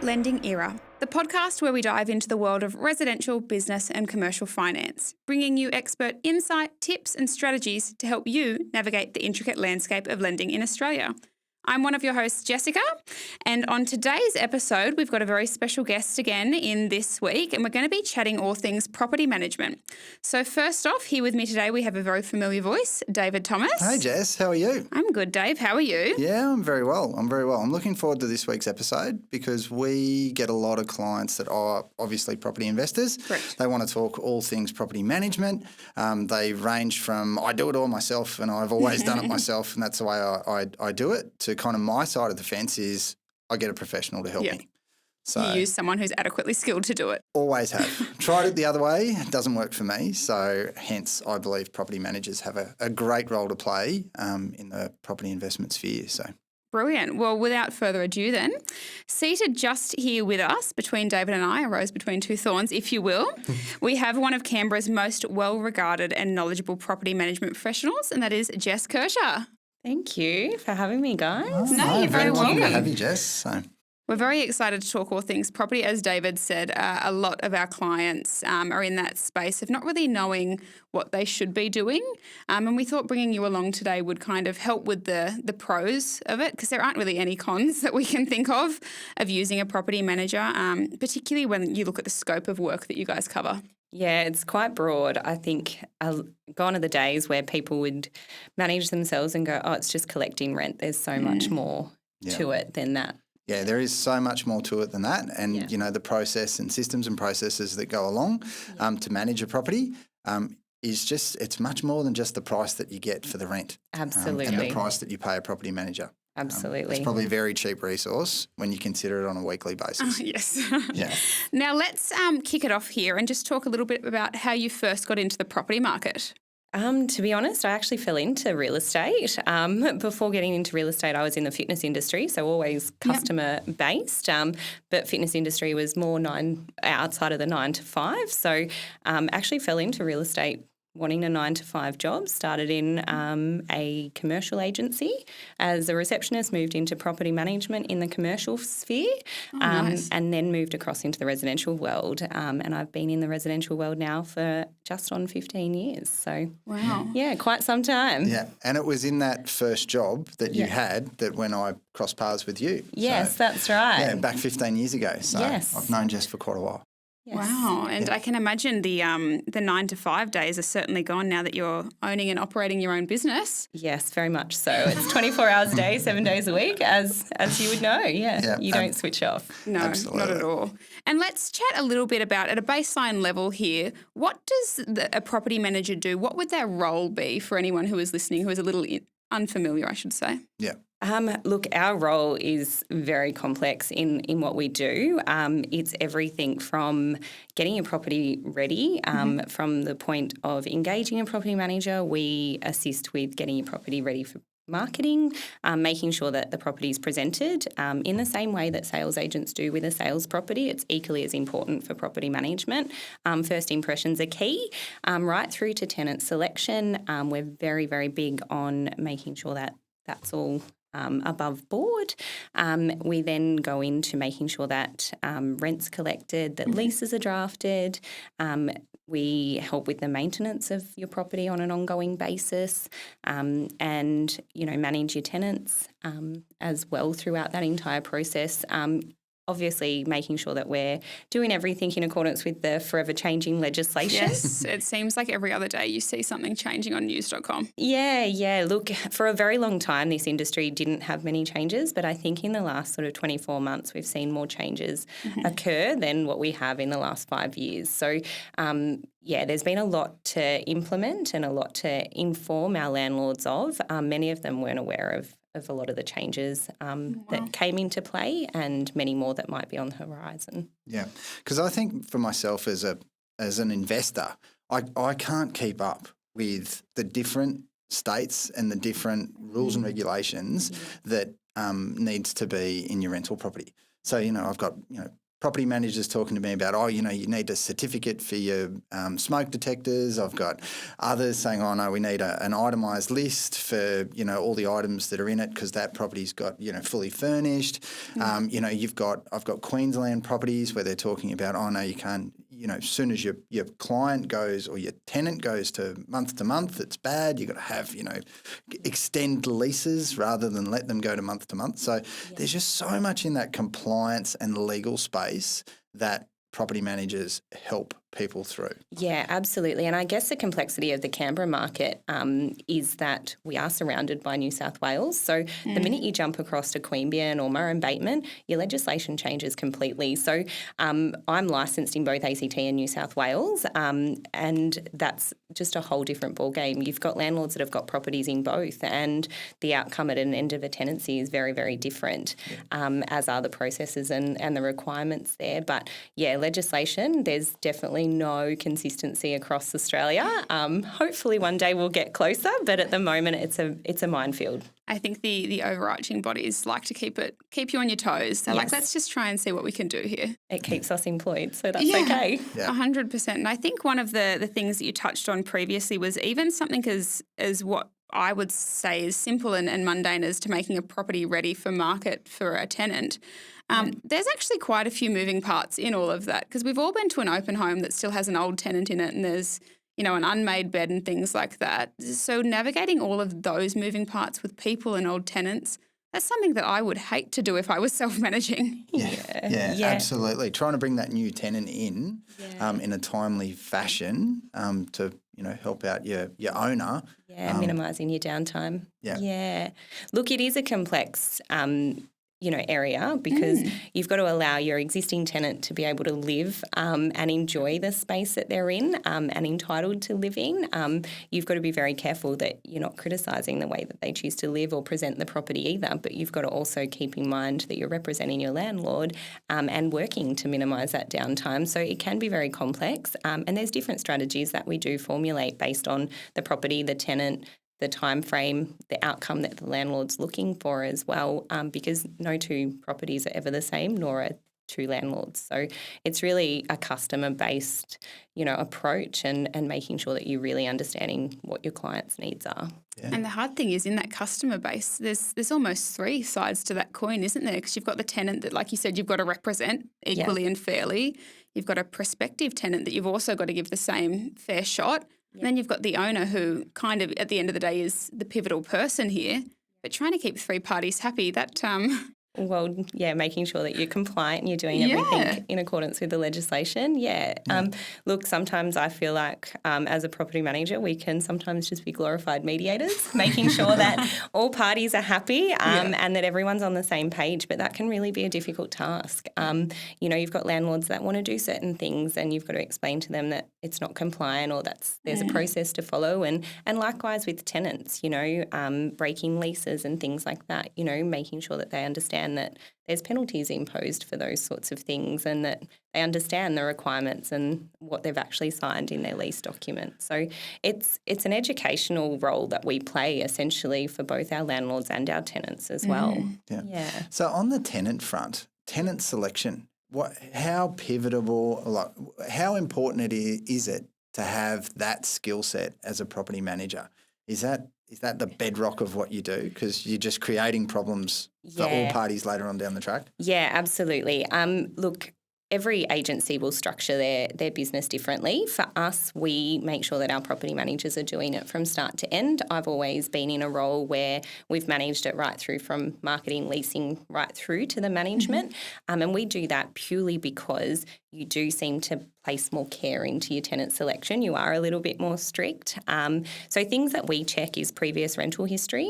Lending Era, the podcast where we dive into the world of residential, business and commercial finance, bringing you expert insight, tips and strategies to help you navigate the intricate landscape of lending in Australia. I'm one of your hosts, Jessica, and on today's episode, we've got a very special guest again in this week, and we're going to be chatting all things property management. So first off, here with me today, we have a very familiar voice, David Thomas. Hey, Jess. How are you? I'm good, Dave. How are you? Yeah, I'm very well. I'm looking forward to this week's episode because we get a lot of clients that are obviously property investors. Correct. They want to talk all things property management. They range from, I do it all myself and I've always done it myself and that's the way I do it, to kind of my side of the fence is I get a professional to help me. So you use someone who's adequately skilled to do it. Always have. Tried it the other way. It doesn't work for me. So hence I believe property managers have a great role to play in the property investment sphere. So brilliant. Well, without further ado then, seated just here with us between David and I, a rose between two thorns, if you will, we have one of Canberra's most well-regarded and knowledgeable property management professionals, and that is Jess Kercher. Thank you for having me, guys. You're very welcome. to have you, Jess. So. We're very excited to talk all things property. As David said, a lot of our clients are in that space of not really knowing what they should be doing. And we thought bringing you along today would kind of help with the pros of it, because there aren't really any cons that we can think of using a property manager, particularly when you look at the scope of work that you guys cover. Yeah, it's quite broad. I think gone are the days where people would manage themselves and go, oh, it's just collecting rent. There's so much more to it than that. Yeah, there is so much more to it than that. And, you know, the process and systems and processes that go along to manage a property is just, it's much more than just the price that you get for the rent. Absolutely. And the price that you pay a property manager. Absolutely. It's probably a very cheap resource when you consider it on a weekly basis. Yes. Yeah. Now let's kick it off here and just talk a little bit about how you first got into the property market. To be honest, I actually fell into real estate. Before getting into real estate, I was in the fitness industry, so always customer-based, but fitness industry was more outside of the 9 to 5. So actually fell into real estate wanting a 9 to 5 job, started in a commercial agency as a receptionist, moved into property management in the commercial sphere, nice. And then moved across into the residential world. And I've been in the residential world now for just on 15 years. So, wow. Yeah, quite some time. Yeah, and it was in that first job that you had that when I crossed paths with you. Yes, so, that's right. Yeah, back 15 years ago. So I've known Jess for quite a while. Yes. Wow. And I can imagine the 9 to 5 days are certainly gone now that you're owning and operating your own business. Yes, very much so. It's 24 hours a day, 7 days a week, as you would know. Yeah. You don't switch off. No, absolutely. Not at all. And let's chat a little bit about, at a baseline level here, what does a property manager do? What would their role be for anyone who is listening who is a little unfamiliar, I should say? Yeah. Look, our role is very complex in what we do. It's everything from getting your property ready, from the point of engaging a property manager. We assist with getting your property ready for marketing, making sure that the property is presented in the same way that sales agents do with a sales property. It's equally as important for property management. First impressions are key, right through to tenant selection. We're very, very big on making sure that that's all above board. We then go into making sure that rent's collected, that leases are drafted. We help with the maintenance of your property on an ongoing basis, and, you know, manage your tenants as well throughout that entire process. Obviously making sure that we're doing everything in accordance with the forever changing legislation. Yes, it seems like every other day you see something changing on news.com. Yeah. Look, for a very long time this industry didn't have many changes, but I think in the last sort of 24 months we've seen more changes occur than what we have in the last 5 years. So, there's been a lot to implement and a lot to inform our landlords of. Many of them weren't aware of a lot of the changes that came into play, and many more that might be on the horizon. Yeah, because I think for myself as an investor, I can't keep up with the different states and the different rules and regulations that needs to be in your rental property. So, you know, I've got, you know, property managers talking to me about, you need a certificate for your smoke detectors. I've got others saying, no, we need an itemised list for, all the items that are in it because that property's got, fully furnished. I've got Queensland properties where they're talking about, no, you can't, as soon as your client goes or your tenant goes to month, it's bad. You've got to have, extend leases rather than let them go to month. So there's just so much in that compliance and legal space that property managers help people through. Yeah, absolutely. And I guess the complexity of the Canberra market is that we are surrounded by New South Wales. So the minute you jump across to Queanbeyan or Murray-Bateman, your legislation changes completely. So I'm licensed in both ACT and New South Wales, and that's just a whole different ballgame. You've got landlords that have got properties in both, and the outcome at an end of a tenancy is very, very different, as are the processes and the requirements there. But yeah, legislation, there's definitely no consistency across Australia. Hopefully one day we'll get closer, but at the moment it's a minefield. I think the overarching bodies like to keep you on your toes. They're like, let's just try and see what we can do here. It keeps us employed, so that's okay. 100%. And I think one of the things that you touched on previously was even something as what I would say is simple and mundane as to making a property ready for market for a tenant. There's actually quite a few moving parts in all of that because we've all been to an open home that still has an old tenant in it and there's, an unmade bed and things like that. So navigating all of those moving parts with people and old tenants, that's something that I would hate to do if I was self-managing. Yeah, absolutely. Trying to bring that new tenant in a timely fashion to help out your owner. Yeah, minimising your downtime. Yeah. Look, it is a complex area because you've got to allow your existing tenant to be able to live and enjoy the space that they're in and entitled to live in. You've got to be very careful that you're not criticising the way that they choose to live or present the property either, but you've got to also keep in mind that you're representing your landlord and working to minimise that downtime. So it can be very complex and there's different strategies that we do formulate based on the property, the tenant, the time frame, the outcome that the landlord's looking for as well, because no two properties are ever the same, nor are two landlords. So it's really a customer-based, approach and making sure that you're really understanding what your client's needs are. Yeah. And the hard thing is in that customer base, there's almost three sides to that coin, isn't there? Because you've got the tenant that, like you said, you've got to represent equally and fairly. You've got a prospective tenant that you've also got to give the same fair shot. And then you've got the owner who kind of at the end of the day is the pivotal person here, but trying to keep three parties happy, that Well, making sure that you're compliant and you're doing everything in accordance with the legislation. Look, sometimes I feel like as a property manager, we can sometimes just be glorified mediators, making sure that all parties are happy and that everyone's on the same page, but that can really be a difficult task. You've got landlords that want to do certain things and you've got to explain to them that it's not compliant or there's a process to follow and likewise with tenants, breaking leases and things like that, making sure that they understand that there's penalties imposed for those sorts of things and that they understand the requirements and what they've actually signed in their lease document. So it's an educational role that we play essentially for both our landlords and our tenants as well. So on the tenant front, tenant selection, how pivotal, how important is it to have that skill set as a property manager? Is that the bedrock of what you do? Because you're just creating problems for all parties later on down the track? Yeah, absolutely. Look, every agency will structure their business differently. For us, we make sure that our property managers are doing it from start to end. I've always been in a role where we've managed it right through from marketing, leasing, right through to the management. And we do that purely because you do seem to place more care into your tenant selection. You are a little bit more strict. So things that we check is previous rental history,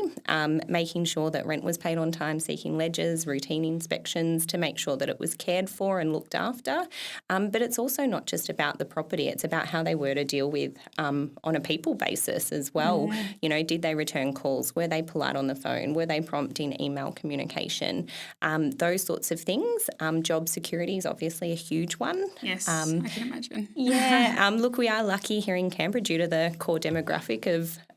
making sure that rent was paid on time, seeking ledgers, routine inspections to make sure that it was cared for and looked after. But it's also not just about the property. It's about how they were to deal with on a people basis as well. Did they return calls? Were they polite on the phone? Were they prompt in email communication? Those sorts of things. Job security is obviously a huge one. Yes, I can imagine. Look, we are lucky here in Canberra due to the core demographic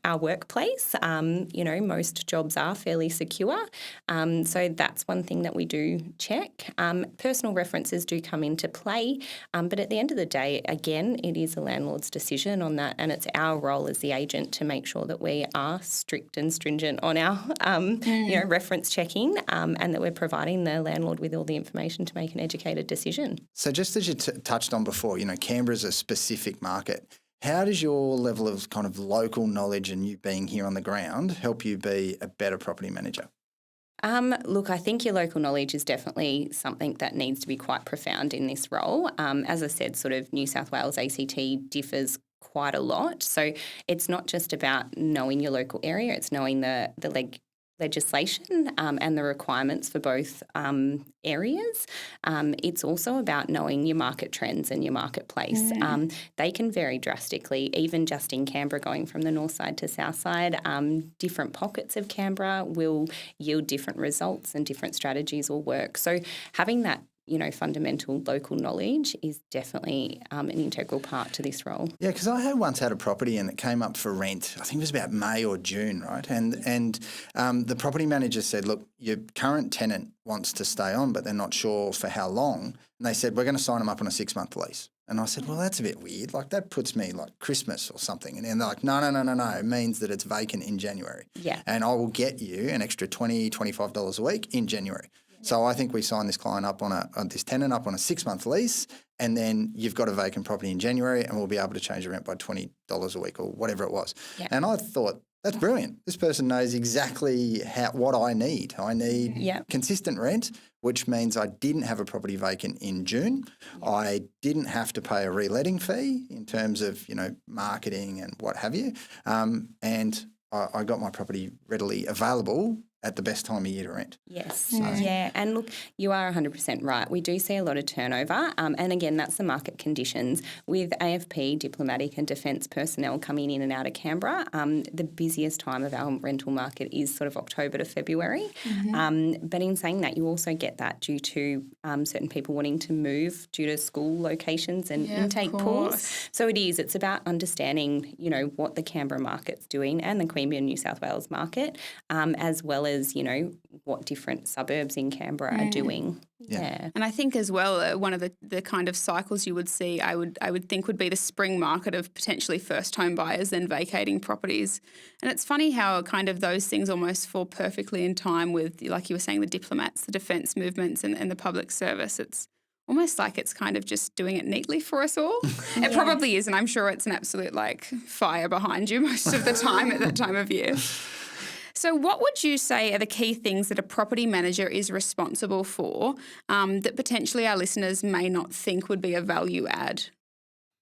our workplace. Most jobs are fairly secure. So that's one thing that we do check. Personal references do come into play, but at the end of the day, again, it is a landlord's decision on that, and it's our role as the agent to make sure that we are strict and stringent on our, reference checking, and that we're providing the landlord with all the information to make an educated decision. So just as you touched on before, Canberra's a specific market. How does your level of kind of local knowledge and you being here on the ground help you be a better property manager? Look, I think your local knowledge is definitely something that needs to be quite profound in this role. As I said, sort of New South Wales ACT differs quite a lot. So it's not just about knowing your local area, it's knowing the legislation and the requirements for both areas. It's also about knowing your market trends and your marketplace. They can vary drastically, even just in Canberra, going from the north side to south side. Different pockets of Canberra will yield different results and different strategies will work. So having that fundamental local knowledge is definitely an integral part to this role. Yeah, because I once had a property and it came up for rent. I think it was about May or June, right? And the property manager said, look, your current tenant wants to stay on, but they're not sure for how long. And they said, we're going to sign them up on a 6-month lease. And I said, well, that's a bit weird. Like that puts me like Christmas or something. And they're like, no. It means that it's vacant in January. Yeah. And I will get you an extra $20, $25 a week in January. So I think we signed this client up this tenant up on a 6-month lease, and then you've got a vacant property in January, and we'll be able to change the rent by $20 a week or whatever it was. Yeah. And I thought, that's brilliant. This person knows exactly what I need. I need consistent rent, which means I didn't have a property vacant in June. Yeah. I didn't have to pay a reletting fee in terms of marketing and what have you, and I got my property readily available at the best time of year to rent. Yes, yeah. And look, you are 100% right. We do see a lot of turnover. And again, that's the market conditions. With AFP, diplomatic and defence personnel coming in and out of Canberra, the busiest time of our rental market is sort of October to February. But in saying that, you also get that due to certain people wanting to move due to school locations and intake pools. So it's about understanding, what the Canberra market's doing and the Queanbeyan New South Wales market, as well as, what different suburbs in Canberra are doing. Yeah. And I think as well, one of the kind of cycles you would see, I would think would be the spring market of potentially first home buyers then vacating properties. And it's funny how kind of those things almost fall perfectly in time with, like you were saying, the diplomats, the defence movements and the public service. It's almost like it's kind of just doing it neatly for us all. It probably is, and I'm sure it's an absolute fire behind you most of the time at that time of year. So what would you say are the key things that a property manager is responsible for that potentially our listeners may not think would be a value add?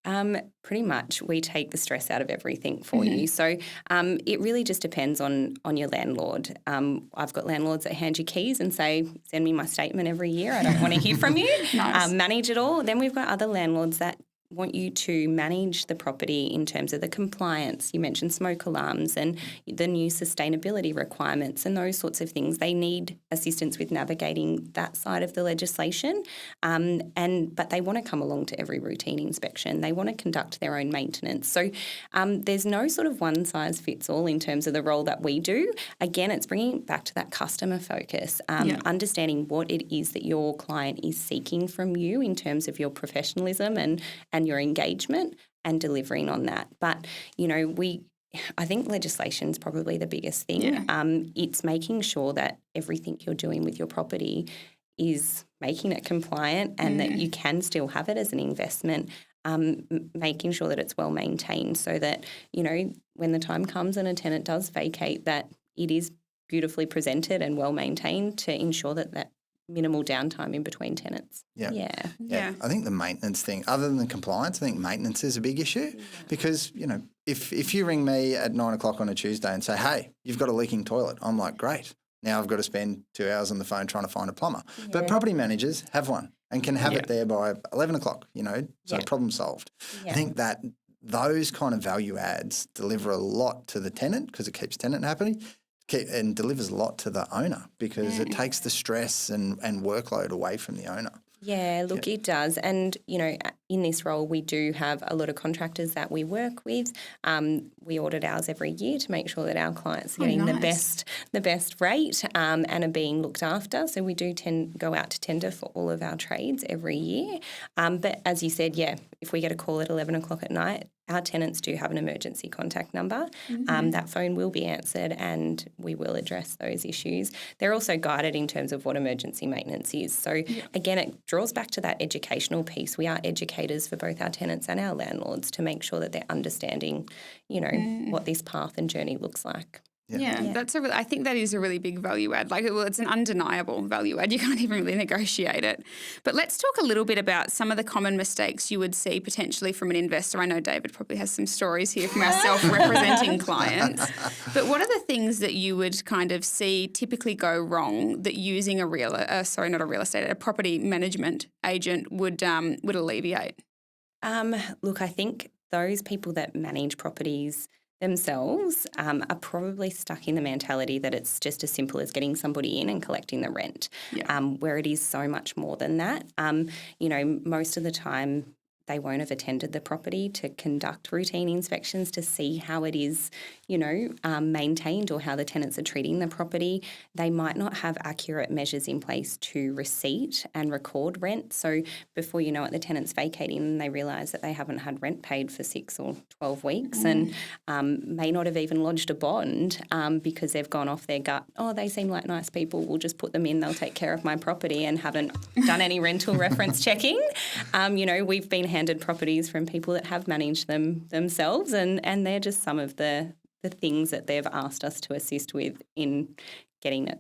Pretty much we take the stress out of everything for you. So it really just depends on your landlord. I've got landlords that hand you keys and say, send me my statement every year. I don't want to hear from you. Nice. Manage it all. Then we've got other landlords that want you to manage the property in terms of the compliance. You mentioned smoke alarms and the new sustainability requirements and those sorts of things. They need assistance with navigating that side of the legislation, but they want to come along to every routine inspection. They want to conduct their own maintenance. So there's no sort of one size fits all in terms of the role that we do. Again, it's bringing it back to that customer focus, understanding what it is that your client is seeking from you in terms of your professionalism and your engagement and delivering on that. But, I think legislation is probably the biggest thing. Yeah. It's making sure that everything you're doing with your property is making it compliant and that you can still have it as an investment, making sure that it's well maintained so that, when the time comes and a tenant does vacate, that it is beautifully presented and well maintained to ensure that minimal downtime in between tenants. Yeah. I think the maintenance thing, other than the compliance, I think maintenance is a big issue because, if you ring me at 9 o'clock on a Tuesday and say, hey, you've got a leaking toilet, I'm like, great. Now I've got to spend 2 hours on the phone trying to find a plumber. Yeah. But property managers have one and can have it there by 11 o'clock, so problem solved. Yeah. I think that those kind of value adds deliver a lot to the tenant because it keeps tenant happy. And delivers a lot to the owner because it takes the stress and workload away from the owner. Yeah, look, it does. And, in this role, we do have a lot of contractors that we work with. We audit ours every year to make sure that our clients are getting the best rate and are being looked after. So we do go out to tender for all of our trades every year. But as you said, if we get a call at 11 o'clock at night, our tenants do have an emergency contact number. That phone will be answered and we will address those issues. They're also guided in terms of what emergency maintenance is. So again, it draws back to that educational piece. We are educators for both our tenants and our landlords to make sure that they're understanding, what this path and journey looks like. Yeah, I think that is a really big value add. It's an undeniable value add. You can't even really negotiate it. But let's talk a little bit about some of the common mistakes you would see potentially from an investor. I know David probably has some stories here from ourselves representing clients. But what are the things that you would kind of see typically go wrong that using a property management agent would alleviate? Look, I think those people that manage properties themselves are probably stuck in the mentality that it's just as simple as getting somebody in and collecting the rent, where it is so much more than that. Most of the time they won't have attended the property to conduct routine inspections to see how it is, maintained or how the tenants are treating the property. They might not have accurate measures in place to receipt and record rent. So before you know it, the tenant's vacating and they realise that they haven't had rent paid for 6 or 12 weeks and may not have even lodged a bond because they've gone off their gut. Oh, they seem like nice people. We'll just put them in. They'll take care of my property and haven't done any rental reference checking. We've been handed properties from people that have managed them themselves and they're just some of the things that they've asked us to assist with in getting it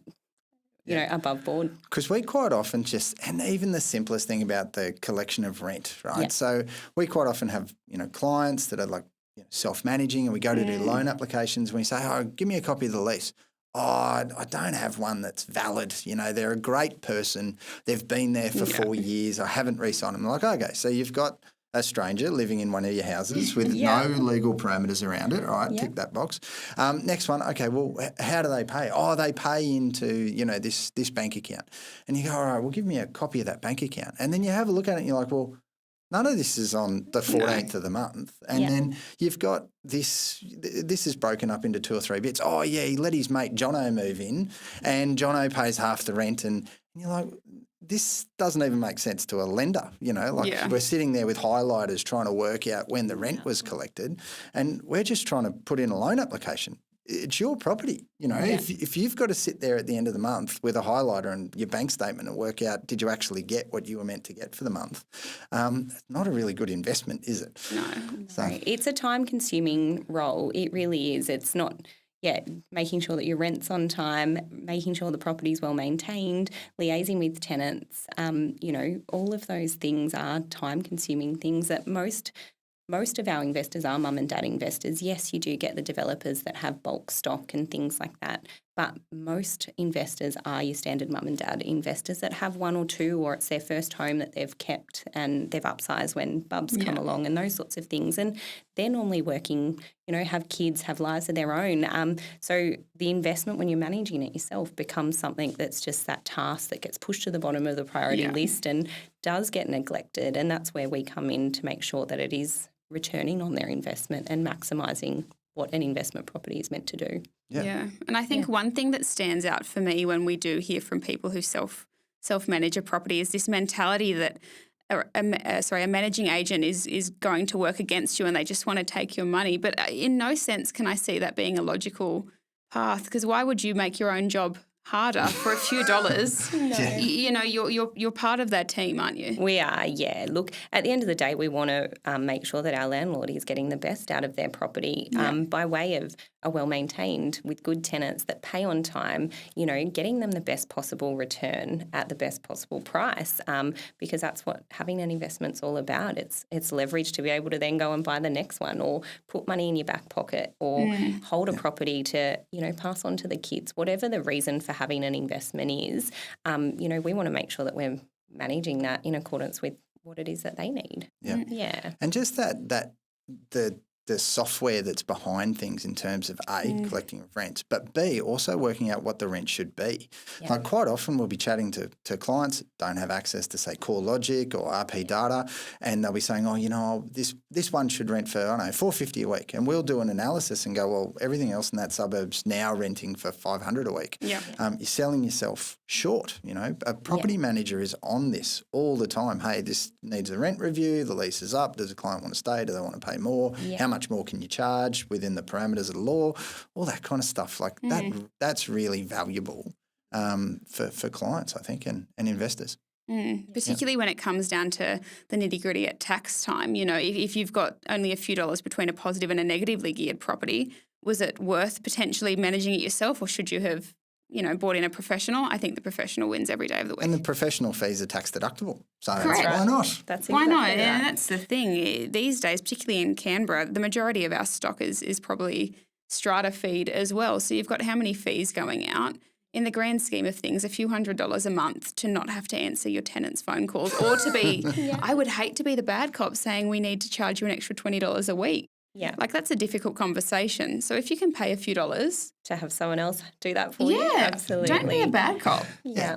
above board. Because we quite often and even the simplest thing about the collection of rent, right? Yeah. So we quite often have, clients that are self-managing and we go to do loan applications and we say, oh, give me a copy of the lease. Oh, I don't have one that's valid. They're a great person. They've been there for 4 years. I haven't re-signed them. I'm like, okay, so you've got a stranger living in one of your houses with no legal parameters around it. All right, tick that box. Next one, okay, well, how do they pay? Oh, they pay into, this bank account. And you go, all right, well, give me a copy of that bank account. And then you have a look at it and you're like, well, none of this is on the 14th of the month. And then you've got this is broken up into 2 or 3 bits. Oh, yeah, he let his mate Jono move in and Jono pays half the rent. And you're like, this doesn't even make sense to a lender, we're sitting there with highlighters trying to work out when the rent was collected and we're just trying to put in a loan application. It's your property, If you've got to sit there at the end of the month with a highlighter and your bank statement and work out did you actually get what you were meant to get for the month, it's not a really good investment, is it? No. So. It's a time-consuming role. It really is. It's not... making sure that your rent's on time, making sure the property's well maintained, liaising with tenants, all of those things are time-consuming things that most of our investors are mum and dad investors. Yes, you do get the developers that have bulk stock and things like that, but most investors are your standard mum and dad investors that have 1 or 2 or it's their first home that they've kept and they've upsized when bubs come along and those sorts of things. And they're normally working, have kids, have lives of their own. So the investment when you're managing it yourself becomes something that's just that task that gets pushed to the bottom of the priority list and does get neglected. And that's where we come in to make sure that it is returning on their investment and maximising what an investment property is meant to do. Yeah. And I think one thing that stands out for me when we do hear from people who self-manage a property is this mentality that a managing agent is going to work against you and they just want to take your money. But in no sense can I see that being a logical path, because why would you make your own job harder for a few dollars? You're part of that team, aren't you? We are, yeah. Look, at the end of the day, we want to make sure that our landlord is getting the best out of their property by way of a well-maintained with good tenants that pay on time, getting them the best possible return at the best possible price, because that's what having an investment's all about. It's leverage to be able to then go and buy the next one or put money in your back pocket or hold a property to, pass on to the kids, whatever the reason for having an investment is. We want to make sure that we're managing that in accordance with what it is that they need. Yeah. Yeah. And just that the the software that's behind things in terms of A, collecting of rents, but B, also working out what the rent should be. Yeah. Like quite often we'll be chatting to clients that don't have access to, say, CoreLogic or RP data, and they'll be saying, this one should rent for, I don't know, $450 a week. And we'll do an analysis and go, well, everything else in that suburb's now renting for $500 a week. Yeah. You're selling yourself short, A property manager is on this all the time. Hey, this needs a rent review, the lease is up, does the client want to stay, do they want to pay more? Yeah. How much more can you charge within the parameters of the law? All that kind of stuff. Like that's really valuable for clients, I think, and investors. Particularly when it comes down to the nitty-gritty at tax time. If you've got only a few dollars between a positive and a negatively geared property, was it worth potentially managing it yourself, or should you have brought in a professional? I think the professional wins every day of the week. And the professional fees are tax deductible. So Correct. why not? That's why exactly not? right. And that's the thing. These days, particularly in Canberra, the majority of our stock is probably strata feed as well. So you've got how many fees going out? In the grand scheme of things, a few $100s a month to not have to answer your tenant's phone calls, or to be, I would hate to be the bad cop saying we need to charge you an extra $20 a week. Yeah. Like that's a difficult conversation. So if you can pay a few dollars. To have someone else do that for you. Absolutely. Don't be a bad cop. Yeah.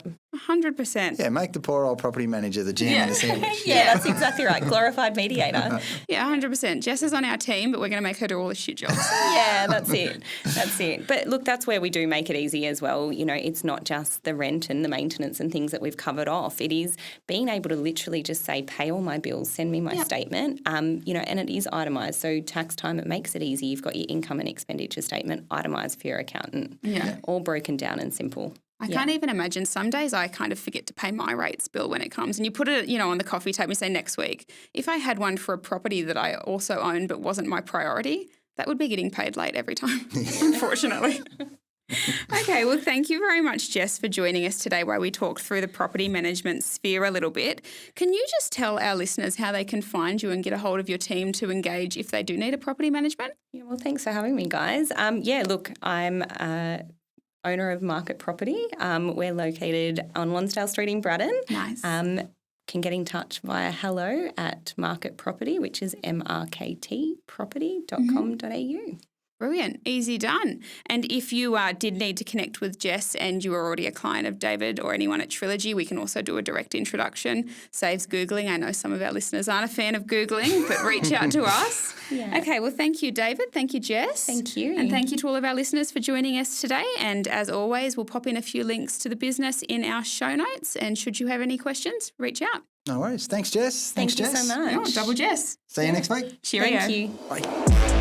100%. Yeah, make the poor old property manager the jam in the sandwich. Yeah, that's exactly right. Glorified mediator. Yeah, 100%. Jess is on our team, but we're going to make her do all the shit jobs. Yeah, that's it. That's it. But look, that's where we do make it easy as well. It's not just the rent and the maintenance and things that we've covered off. It is being able to literally just say, pay all my bills, send me my statement, and it is itemised. So tax time, it makes it easy. You've got your income and expenditure statement itemised for your accountant. Yeah. All broken down and simple. I can't even imagine. Some days I kind of forget to pay my rates bill when it comes, and you put it, on the coffee table and say next week. If I had one for a property that I also owned but wasn't my priority, that would be getting paid late every time, unfortunately. Okay, well, thank you very much, Jess, for joining us today while we talked through the property management sphere a little bit. Can you just tell our listeners how they can find you and get a hold of your team to engage if they do need a property management? Yeah, well, thanks for having me, guys. Look, I'm owner of Market Property. We're located on Lonsdale Street in Braddon. Nice. Can get in touch via hello at Market Property, which is mrktproperty.com.au. Brilliant. Easy done. And if you did need to connect with Jess and you were already a client of David or anyone at Trilogy, we can also do a direct introduction. Saves Googling. I know some of our listeners aren't a fan of Googling, but reach out to us. Yeah. Okay, well, thank you, David. Thank you, Jess. Thank you. And thank you to all of our listeners for joining us today. And as always, we'll pop in a few links to the business in our show notes. And should you have any questions, reach out. No worries. Thanks, Jess. Thank you so much. Oh, double Jess. See you next week. Cheerio. Thank you. Bye.